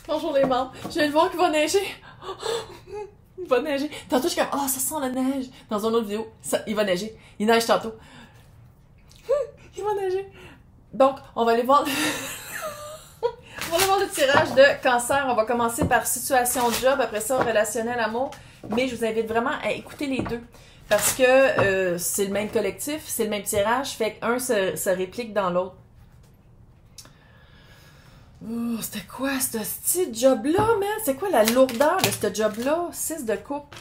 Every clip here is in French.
Bonjour les membres. Je viens de voir qu'il va neiger. Il va neiger. Tantôt, je suis comme, oh, ça sent la neige. Dans une autre vidéo, il va neiger. Il neige tantôt. Il va neiger. Donc, on va aller voir... On va aller voir le tirage de cancer. On va commencer par situation de job, après ça, relationnel, amour. Mais je vous invite vraiment à écouter les deux. Parce que c'est le même collectif, c'est le même tirage, fait qu'un se réplique dans l'autre. Oh, c'était quoi ce petit job-là, man? C'est quoi la lourdeur de ce job-là? 6 de coupe.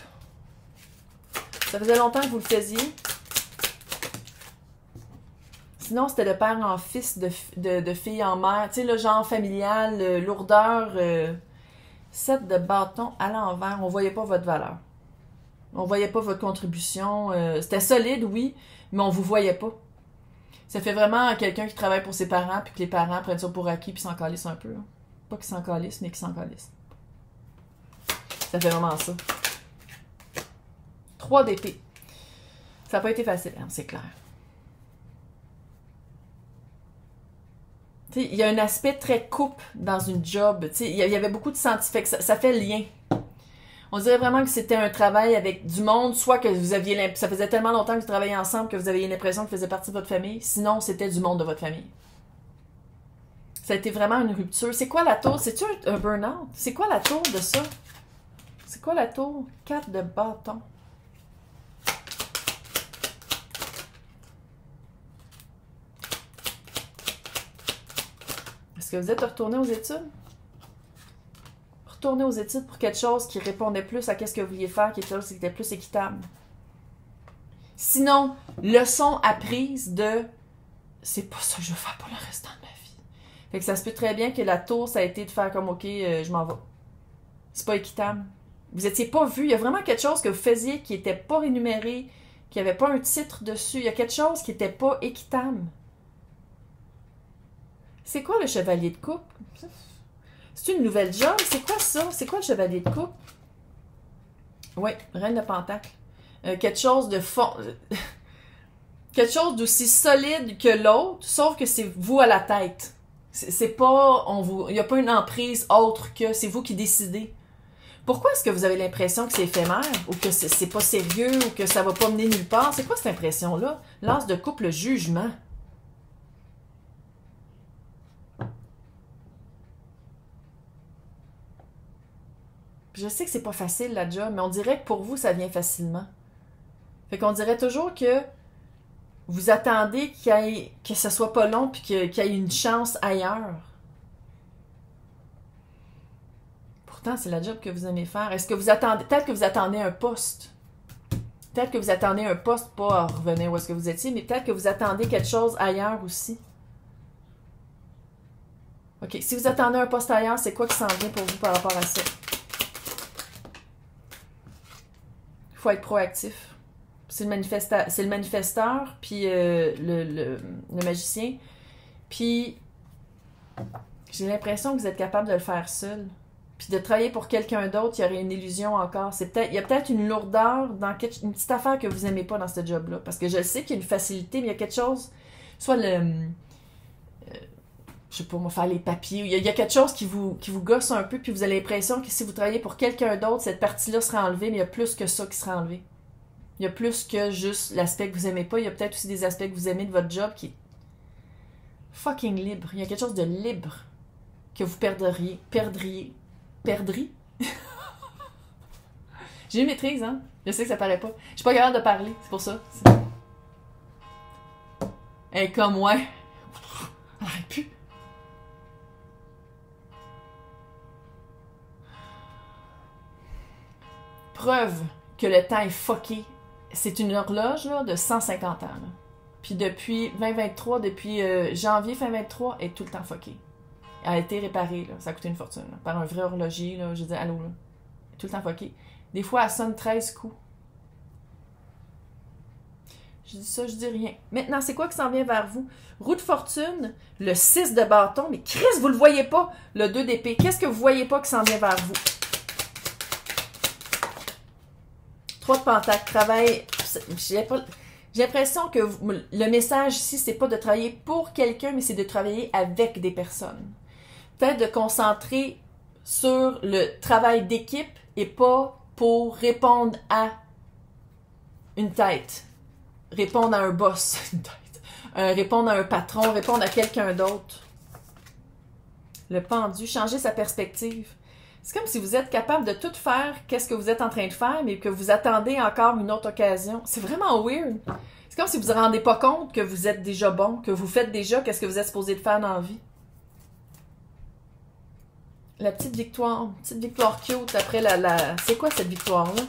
Ça faisait longtemps que vous le faisiez. Sinon, c'était de père en fils, de fille en mère. Tu sais, le genre familial, lourdeur. 7 de bâton à l'envers. On voyait pas votre valeur. On voyait pas votre contribution. C'était solide, oui, mais on vous voyait pas. Ça fait vraiment quelqu'un qui travaille pour ses parents, puis que les parents prennent ça pour acquis, puis s'en calissent un peu. Hein. Pas qu'ils s'en calissent, mais qu'ils s'en calissent. Ça fait vraiment ça. 3 d'épée. Ça n'a pas été facile, hein, c'est clair. Il y a un aspect très coupe dans une job. Il y avait beaucoup de sentiments. Ça fait lien. On dirait vraiment que c'était un travail avec du monde, soit que vous aviez ça faisait tellement longtemps que vous travailliez ensemble que vous aviez l'impression que faisait partie de votre famille. Sinon, c'était du monde de votre famille. Ça a été vraiment une rupture. C'est quoi la tour? C'est-tu un burn-out? C'est quoi la tour de ça? C'est quoi la tour? 4 de bâton. Est-ce que vous êtes retourné aux études? Retourner aux études pour quelque chose qui répondait plus à ce que vous vouliez faire, quelque chose qui était plus équitable. Sinon, leçon apprise de c'est pas ça que je veux faire pour le restant de ma vie. Fait que ça se peut très bien que la tour, ça a été de faire comme OK, je m'en vais. C'est pas équitable. Vous étiez pas vu. Il y a vraiment quelque chose que vous faisiez qui était pas rémunéré, qui avait pas un titre dessus. Il y a quelque chose qui était pas équitable. C'est quoi le chevalier de coupe? C'est une nouvelle job? C'est quoi ça? C'est quoi le chevalier de coupe? Oui, reine de pentacle. Quelque chose de fond... quelque chose d'aussi solide que l'autre, sauf que c'est vous à la tête. C'est pas... il n'y a pas une emprise autre que c'est vous qui décidez. Pourquoi est-ce que vous avez l'impression que c'est éphémère? Ou que c'est pas sérieux? Ou que ça va pas mener nulle part? C'est quoi cette impression-là? L'as de coupe, le jugement. Je sais que c'est pas facile la job, mais on dirait que pour vous, ça vient facilement. Fait qu'on dirait toujours que vous attendez que ça soit pas long puis qu'il y ait une chance ailleurs. Pourtant, c'est la job que vous aimez faire. Est-ce que vous attendez... Peut-être que vous attendez un poste. Peut-être que vous attendez un poste, pas à revenir où est-ce que vous étiez, mais peut-être que vous attendez quelque chose ailleurs aussi. OK. Si vous attendez un poste ailleurs, c'est quoi qui s'en vient pour vous par rapport à ça? Il faut être proactif. C'est le manifesteur, puis le magicien. Puis, j'ai l'impression que vous êtes capable de le faire seul. Puis de travailler pour quelqu'un d'autre, il y aurait une illusion encore. Il y a peut-être une lourdeur dans une petite affaire que vous n'aimez pas dans ce job-là. Parce que je sais qu'il y a une facilité, mais il y a quelque chose, soit je sais pas, moi, faire les papiers. Il y a quelque chose qui vous gosse un peu, puis vous avez l'impression que si vous travaillez pour quelqu'un d'autre, cette partie-là sera enlevée, mais il y a plus que ça qui sera enlevé. Il y a plus que juste l'aspect que vous aimez pas. Il y a peut-être aussi des aspects que vous aimez de votre job qui est fucking libre. Il y a quelque chose de libre que vous perdriez. J'ai une maîtrise, hein? Je sais que ça paraît pas. Je suis pas capable de parler, c'est pour ça. Et comme, ouais. Elle arrête plus. Preuve que le temps est fucké. C'est une horloge là, de 150 ans. Là. Puis depuis 2023, depuis janvier fin 23, elle est tout le temps fuckée. Elle a été réparée, là. Ça a coûté une fortune. Là, par un vrai horloger, là. Je dis allô, là. Elle est tout le temps fuckée. Des fois, elle sonne 13 coups. Je dis ça, je dis rien. Maintenant, c'est quoi qui s'en vient vers vous? Roue de fortune, le 6 de bâton. Mais Chris, vous le voyez pas, le 2 d'épée. Qu'est-ce que vous voyez pas qui s'en vient vers vous? 3 de pentacle, travail. J'ai l'impression que le message ici, c'est pas de travailler pour quelqu'un, mais c'est de travailler avec des personnes. Peut-être de concentrer sur le travail d'équipe et pas pour répondre à une tête, répondre à un boss, une tête, répondre à un patron, répondre à quelqu'un d'autre. Le pendu, changer sa perspective. C'est comme si vous êtes capable de tout faire, qu'est-ce que vous êtes en train de faire, mais que vous attendez encore une autre occasion. C'est vraiment weird. C'est comme si vous ne vous rendez pas compte que vous êtes déjà bon, que vous faites déjà qu'est-ce que vous êtes supposé de faire dans la vie. La petite victoire cute après la... C'est quoi cette victoire-là?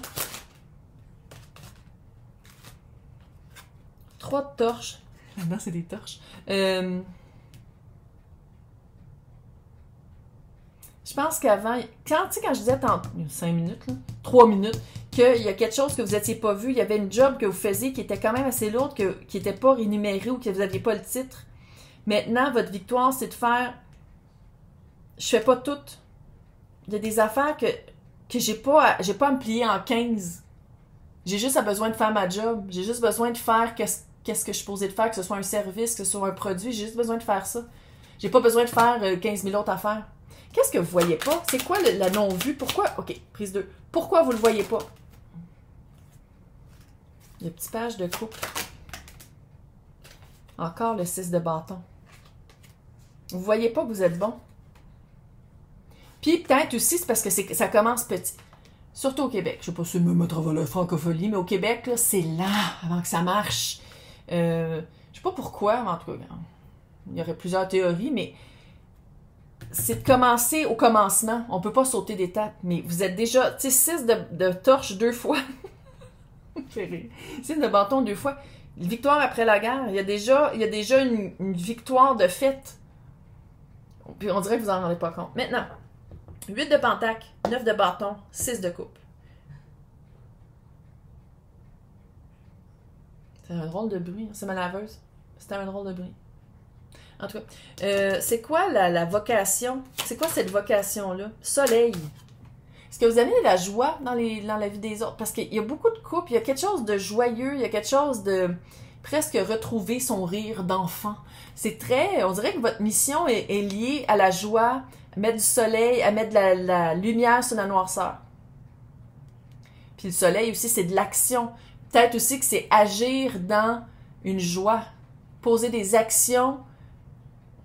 3 de torches. Là-dedans, c'est des torches. Je pense qu'avant, quand je disais 5 minutes, là, 3 minutes, qu'il y a quelque chose que vous n'étiez pas vu, il y avait une job que vous faisiez qui était quand même assez lourde, qui n'était pas rémunérée ou que vous n'aviez pas le titre. Maintenant, votre victoire, c'est de faire... Je fais pas tout. Il y a des affaires que j'ai pas à me plier en 15. J'ai juste besoin de faire ma job. J'ai juste besoin de faire qu'est-ce que je suis supposée de faire, que ce soit un service, que ce soit un produit. J'ai juste besoin de faire ça. J'ai pas besoin de faire 15 000 autres affaires. Qu'est-ce que vous voyez pas? C'est quoi la non-vue? Pourquoi? OK, prise 2. Pourquoi vous le voyez pas? Le petit page de couple. Encore le 6 de bâton. Vous voyez pas que vous êtes bon? Puis peut-être aussi, c'est parce que ça commence petit. Surtout au Québec. Je sais pas si me mettre à la francophonie, mais au Québec, là, c'est lent avant que ça marche. Je sais pas pourquoi, mais en tout cas, il y aurait plusieurs théories, mais c'est de commencer au commencement. On peut pas sauter d'étape, mais vous êtes déjà, tu sais, 6 de torche 2 fois. 6 de bâton 2 fois. Victoire après la guerre. Il y a déjà une victoire de fait. Puis on dirait que vous en rendez pas compte. Maintenant, 8 de pentacle, 9 de bâton, 6 de coupe. C'est un drôle de bruit. C'est ma laveuse. C'était un drôle de bruit. En tout cas, c'est quoi la vocation? C'est quoi cette vocation-là? Soleil. Est-ce que vous avez de la joie dans la vie des autres? Parce qu'il y a beaucoup de couples, il y a quelque chose de joyeux, il y a quelque chose de presque retrouver son rire d'enfant. C'est très... On dirait que votre mission est liée à la joie, à mettre du soleil, à mettre de la lumière sur la noirceur. Puis le soleil aussi, c'est de l'action. Peut-être aussi que c'est agir dans une joie. Poser des actions,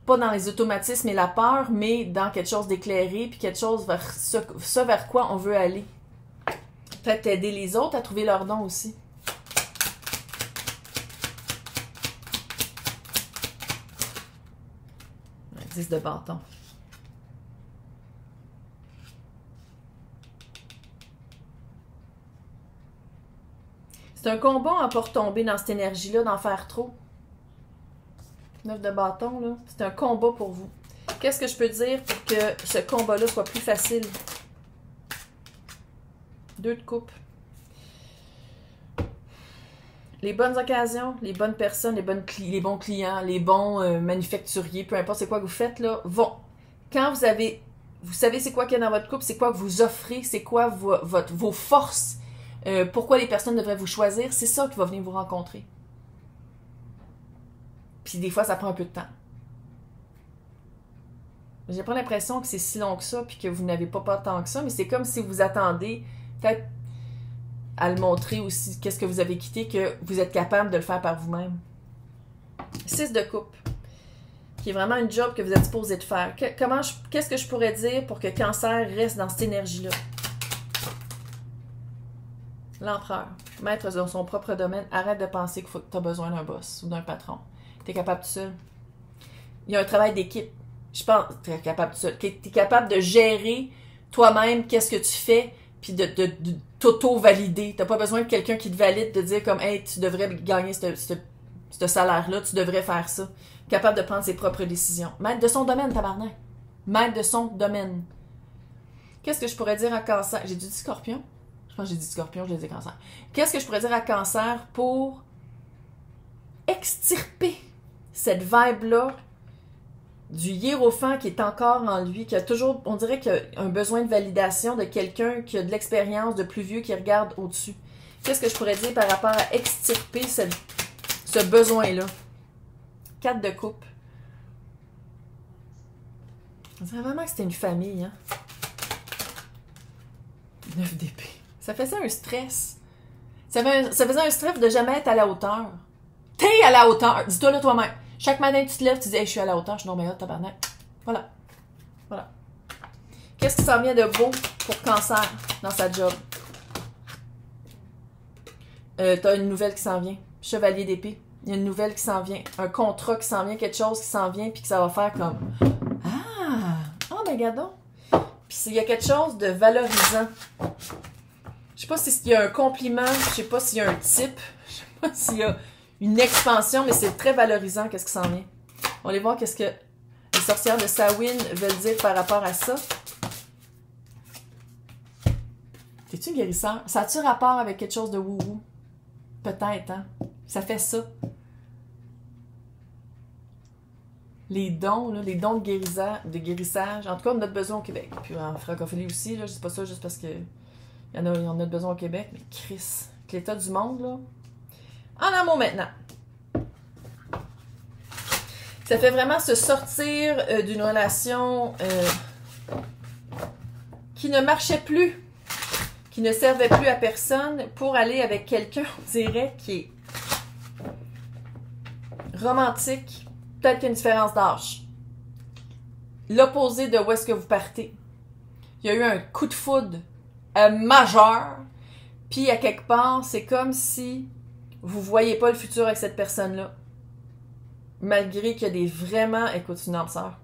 pas dans les automatismes et la peur, mais dans quelque chose d'éclairé, puis quelque chose vers ça vers quoi on veut aller. Peut-être aider les autres à trouver leur don aussi. Un 10 de bâton. C'est un combat à ne pas retomber dans cette énergie-là, d'en faire trop. 9 de bâton, là, c'est un combat pour vous. Qu'est-ce que je peux dire pour que ce combat-là soit plus facile? 2 de coupe. Les bonnes occasions, les bonnes personnes, les bons clients, les bons manufacturiers, peu importe c'est quoi que vous faites, là, vont. Quand vous savez c'est quoi qu'il y a dans votre couple, c'est quoi que vous offrez, c'est quoi vos forces, pourquoi les personnes devraient vous choisir, c'est ça qui va venir vous rencontrer. Puis des fois, ça prend un peu de temps. J'ai pas l'impression que c'est si long que ça, puis que vous n'avez pas tant que ça, mais c'est comme si vous attendez peut-être à le montrer aussi, qu'est-ce que vous avez quitté, que vous êtes capable de le faire par vous-même. 6 de coupe, qui est vraiment une job que vous êtes supposé de faire. Qu'est-ce que je pourrais dire pour que Cancer reste dans cette énergie-là? L'empereur, maître dans son propre domaine, arrête de penser que tu as besoin d'un boss ou d'un patron. Tu es capable tout seul. Il y a un travail d'équipe. Je pense que tu es capable tout seul. Tu es capable de gérer toi-même qu'est-ce que tu fais, puis de t'auto-valider. Tu n'as pas besoin de quelqu'un qui te valide, de dire comme « Hey, tu devrais gagner ce salaire-là, tu devrais faire ça. » Capable de prendre ses propres décisions. Maître de son domaine, tabarnak. Maître de son domaine. Qu'est-ce que je pourrais dire à Cancer? J'ai dit Scorpion? Je pense que j'ai dit Scorpion, je l'ai dit Cancer. Qu'est-ce que je pourrais dire à Cancer pour extirper cette vibe-là du hiérophant qui est encore en lui, qui a toujours, on dirait qu'il a un besoin de validation de quelqu'un qui a de l'expérience, de plus vieux, qui regarde au-dessus. Qu'est-ce que je pourrais dire par rapport à extirper ce besoin-là? 4 de coupe. On dirait vraiment que c'était une famille, hein? 9 d'épée. Ça faisait un stress. Ça faisait un stress de jamais être à la hauteur. T'es à la hauteur. Dis-toi là toi-même. Chaque matin, tu te lèves, tu dis, hey, je suis à la hauteur, je suis non, mais là, tabarnak. Voilà. Voilà. Qu'est-ce qui s'en vient de beau pour Cancer dans sa job? T'as une nouvelle qui s'en vient. Chevalier d'épée. Il y a une nouvelle qui s'en vient. Un contrat qui s'en vient, quelque chose qui s'en vient, puis que ça va faire comme ah! Oh, ben, gadon. Puis il y a quelque chose de valorisant. Je sais pas s'il y a un compliment, je sais pas s'il y a un type, je sais pas s'il y a une expansion, mais c'est très valorisant, qu'est-ce qui s'en vient. On va aller voir qu'est-ce que les sorcières de Samhain veulent dire par rapport à ça. T'es-tu guérisseur? Ça a-tu rapport avec quelque chose de wou-wou? Peut-être, hein? Ça fait ça. Les dons, là, les dons de guérissage. En tout cas, on en a besoin au Québec. Puis en francophonie aussi, là, je dis pas ça juste parce que il y en a besoin au Québec, mais Chris, l'état du monde, là. En amour maintenant. Ça fait vraiment se sortir d'une relation qui ne marchait plus, qui ne servait plus à personne, pour aller avec quelqu'un, on dirait, qui est romantique, peut-être qu'il y a une différence d'âge. L'opposé de où est-ce que vous partez. Il y a eu un coup de foudre majeur, puis à quelque part, c'est comme si vous voyez pas le futur avec cette personne-là. Malgré qu'il y a des vraiment... Écoute, c'est une âme sœur.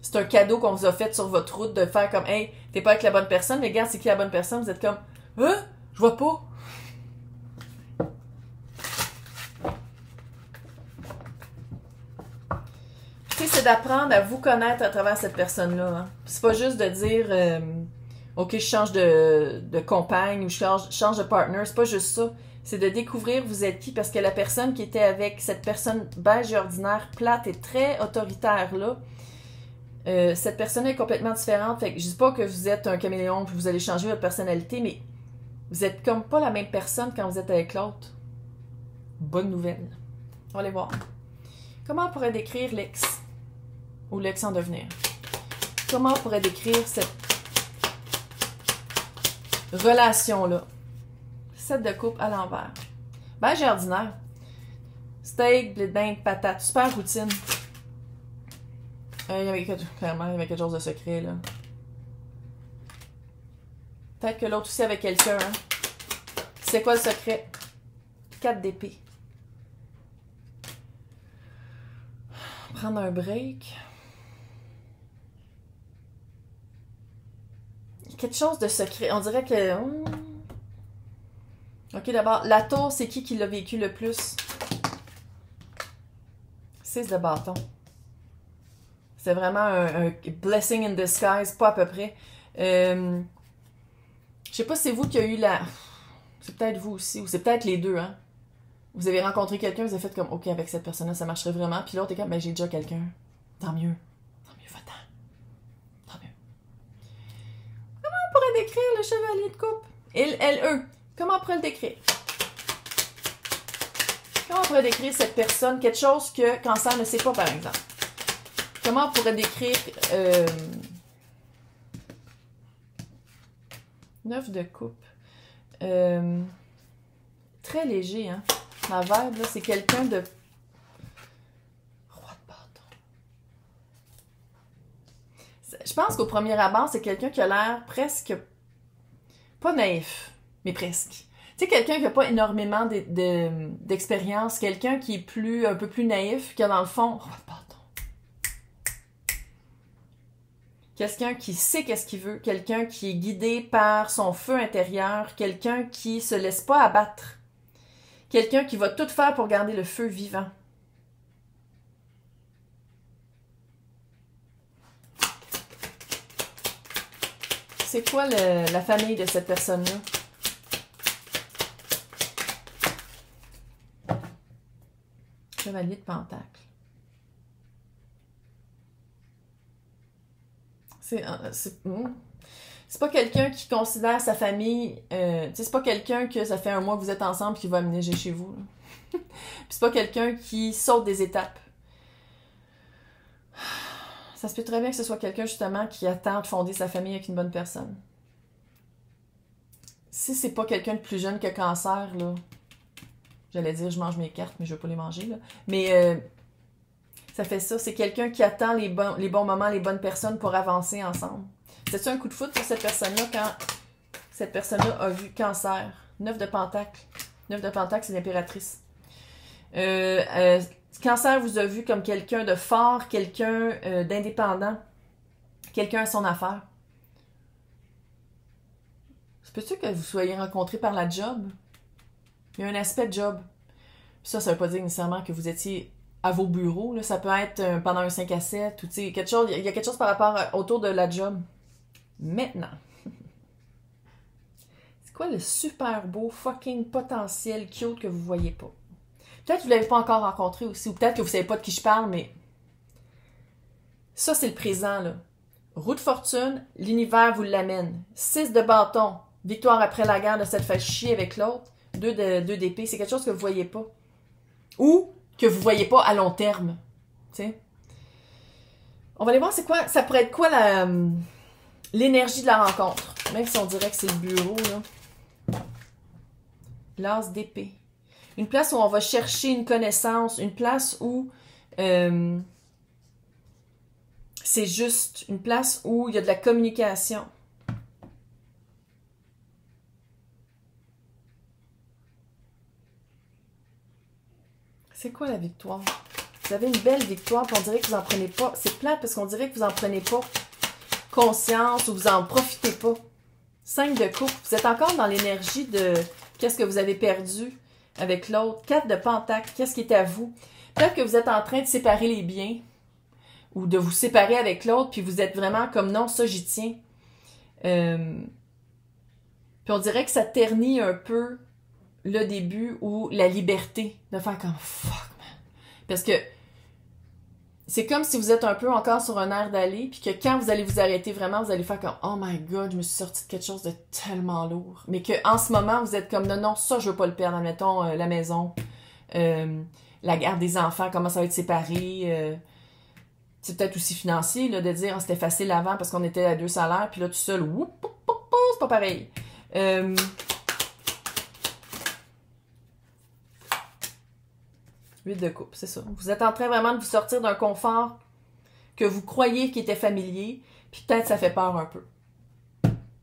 C'est un cadeau qu'on vous a fait sur votre route de faire comme, hey, t'es pas avec la bonne personne, mais regarde, c'est qui la bonne personne? Vous êtes comme, je vois pas. Tu sais, c'est d'apprendre à vous connaître à travers cette personne-là. Hein. C'est pas juste de dire, ok, je change de compagne ou je change de partner. C'est pas juste ça. C'est de découvrir vous êtes qui, parce que la personne qui était avec cette personne beige et ordinaire, plate et très autoritaire là, cette personne est complètement différente. Fait que je dis pas que vous êtes un caméléon puis vous allez changer votre personnalité, mais vous êtes comme pas la même personne quand vous êtes avec l'autre. Bonne nouvelle. On va aller voir. Comment on pourrait décrire l'ex ou l'ex en devenir? Comment on pourrait décrire cette relation-là? 7 de coupe à l'envers. Beige et ordinaire. Steak, blé de dinde, patate. Super routine. Clairement, il y avait quelque chose de secret, là. Peut-être que l'autre aussi avait quelqu'un, hein. C'est quoi le secret? 4 d'épée. Prendre un break. Quelque chose de secret. On dirait que... Ok, d'abord, la tour, c'est qui l'a vécu le plus? 6 de bâton. C'est vraiment un blessing in disguise, pas à peu près. Je sais pas si c'est vous qui a eu la... C'est peut-être vous aussi, ou c'est peut-être les deux, hein. Vous avez rencontré quelqu'un, vous avez fait comme, ok, avec cette personne-là, ça marcherait vraiment. Puis l'autre est comme, ben j'ai déjà quelqu'un. Tant mieux. Tant mieux, va-t'en. Tant mieux. Comment on pourrait décrire le chevalier de coupe? Eux. Comment on pourrait le décrire? Comment on pourrait décrire cette personne? Quelque chose que Cancer ne sait pas, par exemple. Comment on pourrait décrire 9 de coupe. Très léger, hein? La verbe, là, c'est quelqu'un de... Roi de bâton. Je pense qu'au premier abord, c'est quelqu'un qui a l'air presque... Pas naïf, mais presque. Tu sais, quelqu'un qui n'a pas énormément d'expérience, quelqu'un qui est un peu plus naïf, qui a dans le fond... Roi de bâton. Quelqu'un qui sait qu'est-ce qu'il veut, quelqu'un qui est guidé par son feu intérieur, quelqu'un qui se laisse pas abattre, quelqu'un qui va tout faire pour garder le feu vivant. C'est quoi la famille de cette personne-là? Chevalier de Pentacle. C'est pas quelqu'un qui considère sa famille... c'est pas quelqu'un que ça fait un mois que vous êtes ensemble qui va aménager chez vous. Puis c'est pas quelqu'un qui saute des étapes. Ça se peut très bien que ce soit quelqu'un, justement, qui attend de fonder sa famille avec une bonne personne. si c'est pas quelqu'un de plus jeune que Cancer, là, j'allais dire je mange mes cartes, mais je veux pas les manger, là. Mais ça fait ça, c'est quelqu'un qui attend les bons moments, les bonnes personnes pour avancer ensemble. C'est-tu un coup de foudre pour cette personne-là quand cette personne-là a vu Cancer? 9 de Pentacle. 9 de Pentacle, c'est l'impératrice. Cancer vous a vu comme quelqu'un de fort, quelqu'un d'indépendant, quelqu'un à son affaire. C'est peut-être que vous soyez rencontrés par la job. Il y a un aspect de job. Puis ça veut pas dire nécessairement que vous étiez à vos bureaux. Là. Ça peut être pendant un 5 à 7 ou quelque chose. Il y a quelque chose par rapport autour de la job. Maintenant. C'est quoi le super beau fucking potentiel cute que vous voyez pas? Peut-être que vous ne l'avez pas encore rencontré aussi, ou peut-être que vous ne savez pas de qui je parle, mais ça, c'est le présent, là. Roue de fortune, l'univers vous l'amène. 6 de bâton, victoire après la guerre de cette fait chier avec l'autre. 2 d'épée, c'est quelque chose que vous ne voyez pas. Ou que vous ne voyez pas à long terme. T'sais. On va aller voir c'est quoi, ça pourrait être quoi l'énergie de la rencontre. Même si on dirait que c'est le bureau, là. L'as d'épée. Une place où on va chercher une connaissance, une place où c'est juste, une place où il y a de la communication. C'est quoi la victoire? Vous avez une belle victoire, puis on dirait que vous en prenez pas. C'est plate parce qu'on dirait que vous en prenez pas conscience ou vous en profitez pas. 5 de coupe. Vous êtes encore dans l'énergie de qu'est-ce que vous avez perdu avec l'autre. 4 de pentacle. Qu'est-ce qui est à vous? Peut-être que vous êtes en train de séparer les biens ou de vous séparer avec l'autre, puis vous êtes vraiment comme non, ça j'y tiens. Puis on dirait que ça ternit un peu le début ou la liberté de faire comme fuck man. Parce que c'est comme si vous êtes un peu encore sur un air d'aller, puis que quand vous allez vous arrêter vraiment, vous allez faire comme oh my god, je me suis sortie de quelque chose de tellement lourd. Mais que en ce moment, vous êtes comme non, non, ça je veux pas le perdre. Admettons la maison, la garde des enfants, comment ça va être séparé. C'est peut-être aussi financier là, de dire c'était facile avant parce qu'on était à 2 salaires, puis là tout seul, c'est pas pareil. 8 de coupe, c'est ça. Vous êtes en train vraiment de vous sortir d'un confort que vous croyez qui était familier, puis peut-être ça fait peur un peu.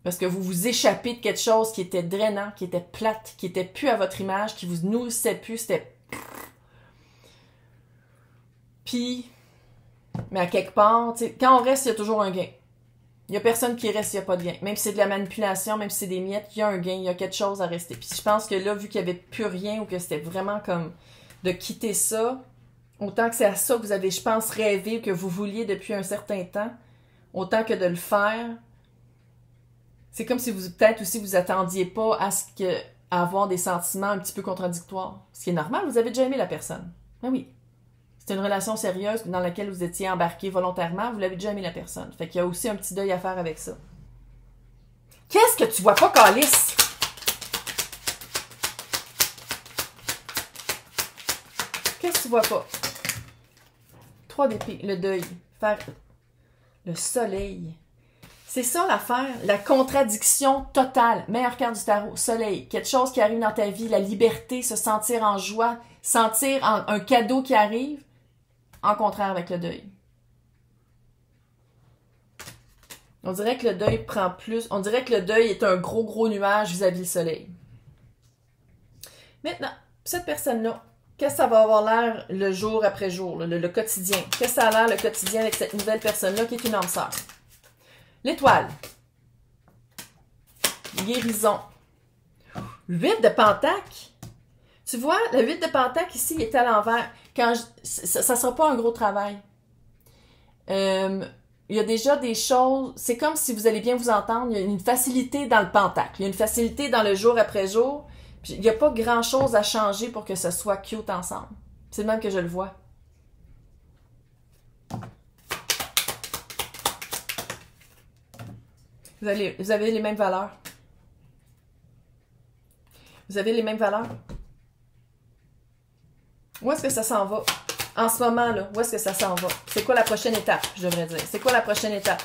Parce que vous vous échappez de quelque chose qui était drainant, qui était plate, qui était plus à votre image, qui vous nourrissait plus, c'était... Puis, mais à quelque part, tu sais, quand on reste, il y a toujours un gain. Il y a personne qui reste, il n'y a pas de gain. Même si c'est de la manipulation, même si c'est des miettes, il y a un gain, il y a quelque chose à rester. Puis je pense que là, vu qu'il n'y avait plus rien ou que c'était vraiment comme... de quitter ça, autant que c'est à ça que vous avez, je pense, rêvé, que vous vouliez depuis un certain temps, autant que de le faire. C'est comme si vous, peut-être aussi, vous attendiez pas à avoir des sentiments un petit peu contradictoires. Ce qui est normal, vous avez déjà aimé la personne. Ben oui. C'est une relation sérieuse dans laquelle vous étiez embarqué volontairement, vous l'avez déjà aimé la personne. Fait qu'il y a aussi un petit deuil à faire avec ça. Qu'est-ce que tu vois pas, Calice? Qu'est-ce que tu vois pas? 3 d'épée, le deuil. Faire le soleil. C'est ça l'affaire, la contradiction totale. Meilleure carte du tarot, soleil. Quelque chose qui arrive dans ta vie, la liberté, se sentir en joie, sentir un cadeau qui arrive, en contraire avec le deuil. On dirait que le deuil prend plus, on dirait que le deuil est un gros nuage vis-à-vis du soleil. Maintenant, cette personne-là, qu'est-ce que ça va avoir l'air le jour après jour, le quotidien? Qu'est-ce que ça a l'air le quotidien avec cette nouvelle personne-là qui est une âme sœur? L'étoile. Guérison. 8 de pentacle. Tu vois, le 8 de pentacle ici, il est à l'envers. Ça sera pas un gros travail. Il y a déjà des choses... C'est comme si vous allez bien vous entendre. Il y a une facilité dans le pentacle. Il y a une facilité dans le jour après jour. Puis, il n'y a pas grand-chose à changer pour que ce soit cute ensemble. C'est le même que je le vois. Vous avez les mêmes valeurs. Vous avez les mêmes valeurs. Où est-ce que ça s'en va? En ce moment, là, où est-ce que ça s'en va? C'est quoi la prochaine étape, je devrais dire? C'est quoi la prochaine étape?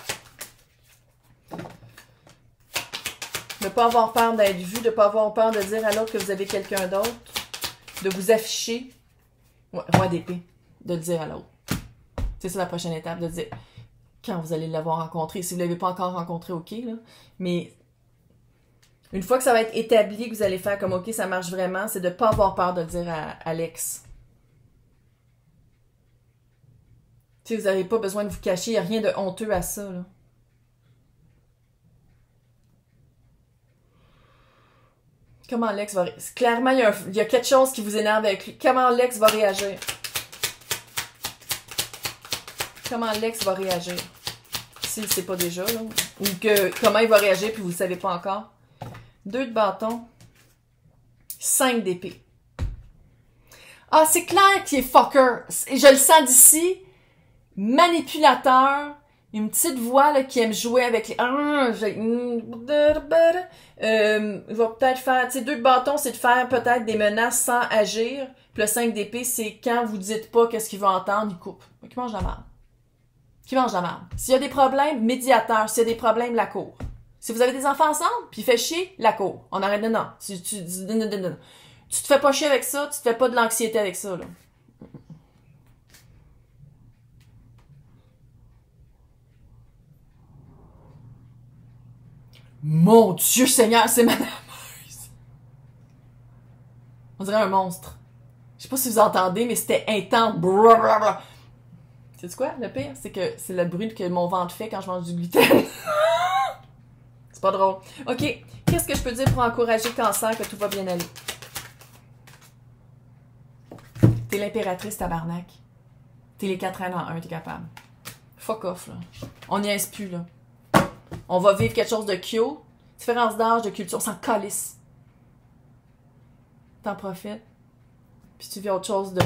De ne pas avoir peur d'être vu, de ne pas avoir peur de dire à l'autre que vous avez quelqu'un d'autre. De vous afficher. Ouais, roi d'épée. De le dire à l'autre. C'est ça la prochaine étape, de dire quand vous allez l'avoir rencontré. Si vous ne l'avez pas encore rencontré, ok, là. Mais une fois que ça va être établi, que vous allez faire comme ok, ça marche vraiment, c'est de ne pas avoir peur de le dire à l'ex. Tu sais, vous n'avez pas besoin de vous cacher, il n'y a rien de honteux à ça, là. Comment l'ex va réagir? Clairement, il y a quelque chose qui vous énerve avec lui. Comment l'ex va réagir? Comment l'ex va réagir? S'il ne sait pas déjà, là. Ou comment il va réagir puis vous ne le savez pas encore. 2 de bâton. 5 d'épée. Ah, c'est clair qu'il est fucker. Je le sens d'ici. Manipulateur. Une petite voix là, qui aime jouer avec les... il va peut-être faire... Tu sais, 2 de bâton, c'est de faire peut-être des menaces sans agir. Puis le 5 d'épée, c'est quand vous dites pas qu'est-ce qu'il veut entendre, il coupe. Il mange la merde. Qui mange la merde. S'il y a des problèmes, médiateur. S'il y a des problèmes, la cour. Si vous avez des enfants ensemble, puis il fait chier, la cour. On arrête de non. Tu te fais pas chier avec ça, tu te fais pas de l'anxiété avec ça, là. Mon Dieu Seigneur, c'est Madame Meuse. On dirait un monstre. Je sais pas si vous entendez, mais c'était intense. C'est quoi le pire? C'est que c'est le bruit que mon ventre fait quand je mange du gluten. C'est pas drôle. OK. Qu'est-ce que je peux dire pour encourager le cancer, que tout va bien aller? T'es l'impératrice tabarnak. T'es les 4 ans en 1, t'es capable. Fuck off, là. On n'y est plus, là. On va vivre quelque chose de cute. Différence d'âge, de culture, on s'en calisse. T'en profites. Puis tu vis autre chose de...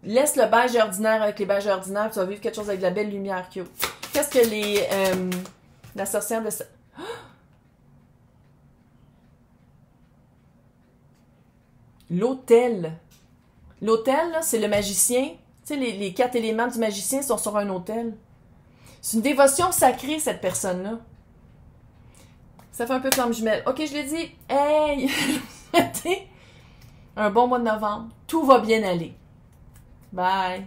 Laisse le beige ordinaire avec les beiges ordinaires, tu vas vivre quelque chose avec de la belle lumière cute. Qu'est-ce que les... la sorcière de... L'autel. L'autel, là, c'est le magicien. Tu sais, les 4 éléments du magicien sont sur un autel. C'est une dévotion sacrée, cette personne-là. Ça fait un peu flamme jumelle. OK, je l'ai dit. Hey! Un bon mois de novembre. Tout va bien aller. Bye!